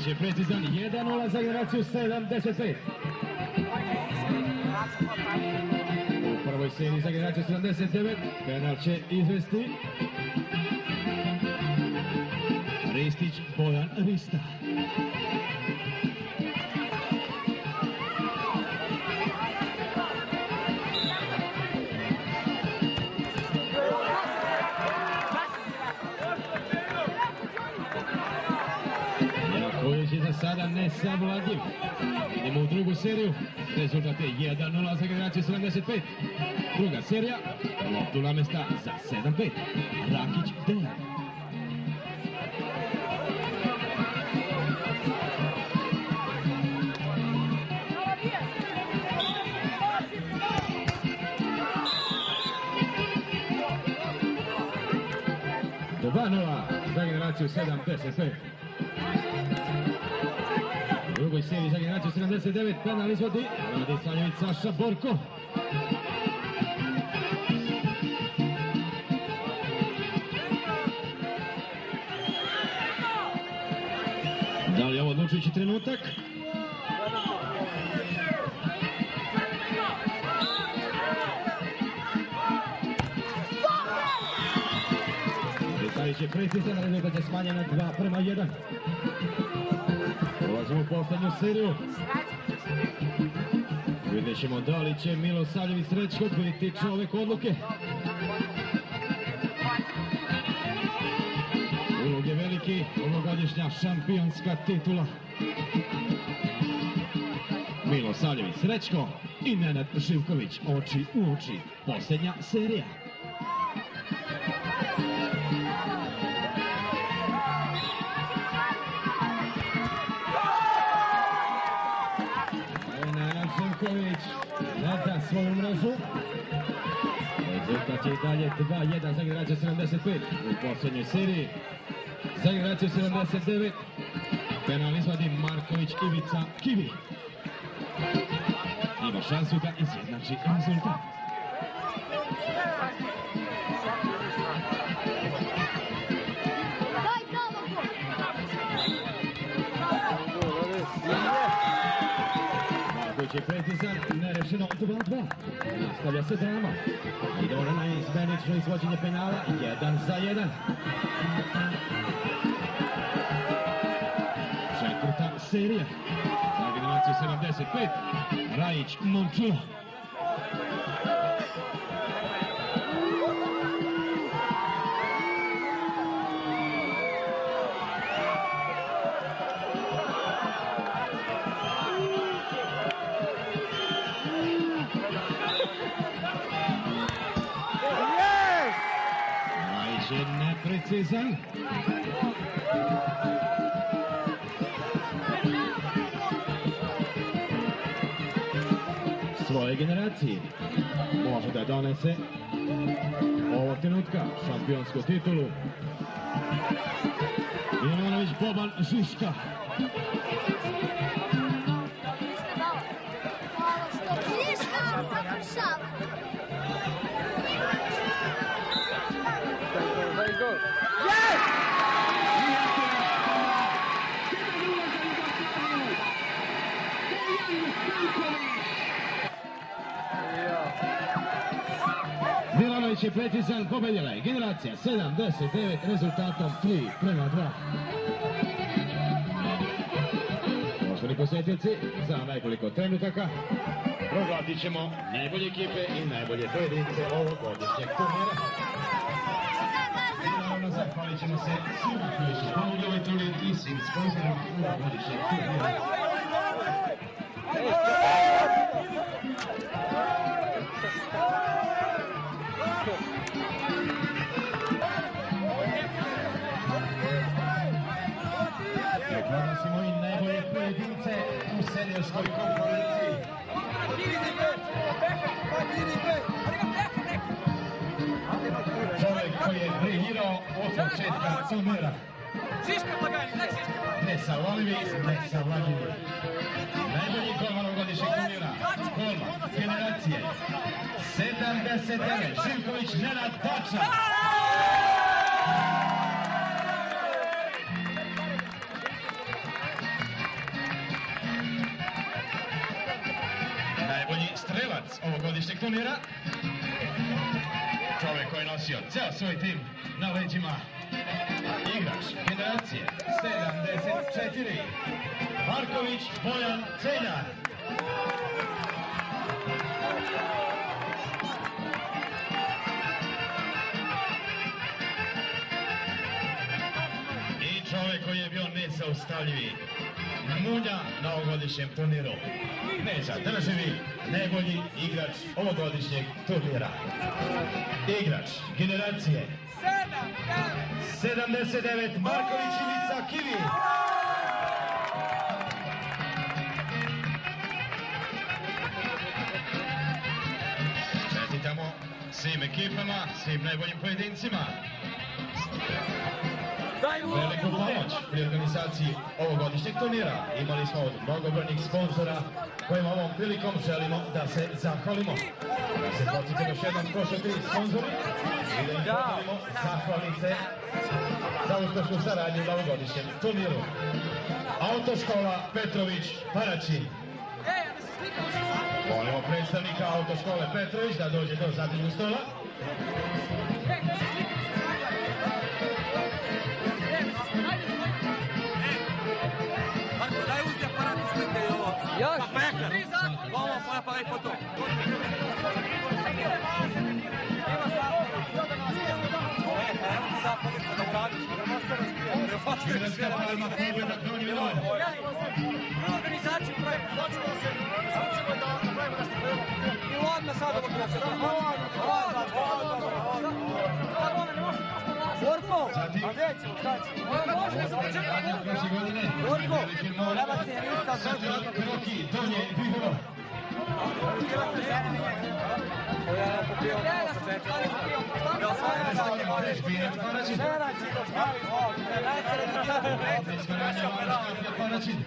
je precizan, 1-0 za generaciju 75. U prvoj seriji za generaciju 79, penal će izvesti Ristić Bojan Rista. Jaković je za sada nesavladiv. Idemo u drugu seriju. Rezultat je 1-0 za generaciju 75. Druga serija. Loptu namesta za 7-5. Rakić Dejan. Dovanova za generaciju 75. U drugoj seriji za generaciju 79 penal izvodi Radislavljević Saša Borko. Da li je ovo odlučujući trenutak? Radislavljević je precizan, rezultat je smanjeno 2:1. Ulazimo u poslednju seriju. Vidjet ćemo da li će Milosavljević Srećko biti čovek odluke. Ulog je veliki, ovogodišnja šampionska titula. Milosavljević Srećko i Nenad Živković, oči u oči. Poslednja serija. Živković nada svoju mrežu. Rezultat je i dalje 2:1 za generaciju 75 u poslednjoj seriji. Za generaciju 79 penal izvadi Marković Ivica Kivi. Ima šansu da izjednači rezultat. Marković je precizan, nerešeno 2:2. Nastavlja se drama. Idemo na izmenično izvođenje penala, 1:1. Četvrta serija. Za generaciju 75, Rajić Momčilo. Rajić je neprecizan. Svoje generacije može da donese ovog trenutka šampionsku titulu. Ivanović Boban Žiška. Milanović je precizan, pobedila je generacija 79 rezultatom 3:2. Poštovani posjetioci, za nekoliko trenutaka proglasit ćemo najbolje ekipe i najbolje pojedince ovogodišnjeg turnira. I naravno zahvalit ćemo se svima koji su pomogli ovaj turnir i svim sponsorima ovogodišnjeg turnira. Proglasimo i najbolje pojedince u seniorskoj konkurenciji. Čovjek koji je briljirao od početka turnira. Nesavladivi, nesavladivi. Najbolji golman ovogodišnjeg turnira. Golman generacije 79, Živković Nenad Bača. ovogodišnjeg turnira. Čovjek koji je nosio ceo svoj tim na leđima. Igrač generacije 74. Marković Bojan Cenjar. I čovjek koji je bio nezaustavljivi. Munja na ovogodišnjem turniru. Neža Drževi, najbolji igrač ovogodišnjeg turnira. Igrač generacije 79, Marković Ivica Kivi. Čestitamo svim ekipama, svim najboljim pojedincima. Veliku pomoć pri organizaciji ovogodišnjeg turnira imali smo od mnogobrojnih sponzora kojima ovom prilikom želimo da se zahvalimo. Da se podsjetimo još jednom ko su ti sponzori i da im podelimo zahvalnice za uspešnu saradnju na ovogodišnjem turniru. Autoškola Petrović Paraćin. Molimo predstavnika Autoškole Petrović da dođe do zadnjeg stola. Daj uzdi aparat i slike i ovo. Pa pekar. Ovo, pa daj foto. Evo ti zapalica da uradiš. Hrvatska palma pobjeda Donji Miloj. U organizaciju projekta. Hoćemo da se slučimo da napravimo nešto prvo. I odmah sad ovo kreće. Borko! A gdje ćemo? Šta ćemo? Prošle godine. Borko! Treba se je ništa zvrlo. Kroki, Donje i Bihovo. Koja je popio sa čečera. Ja sam Paraćin.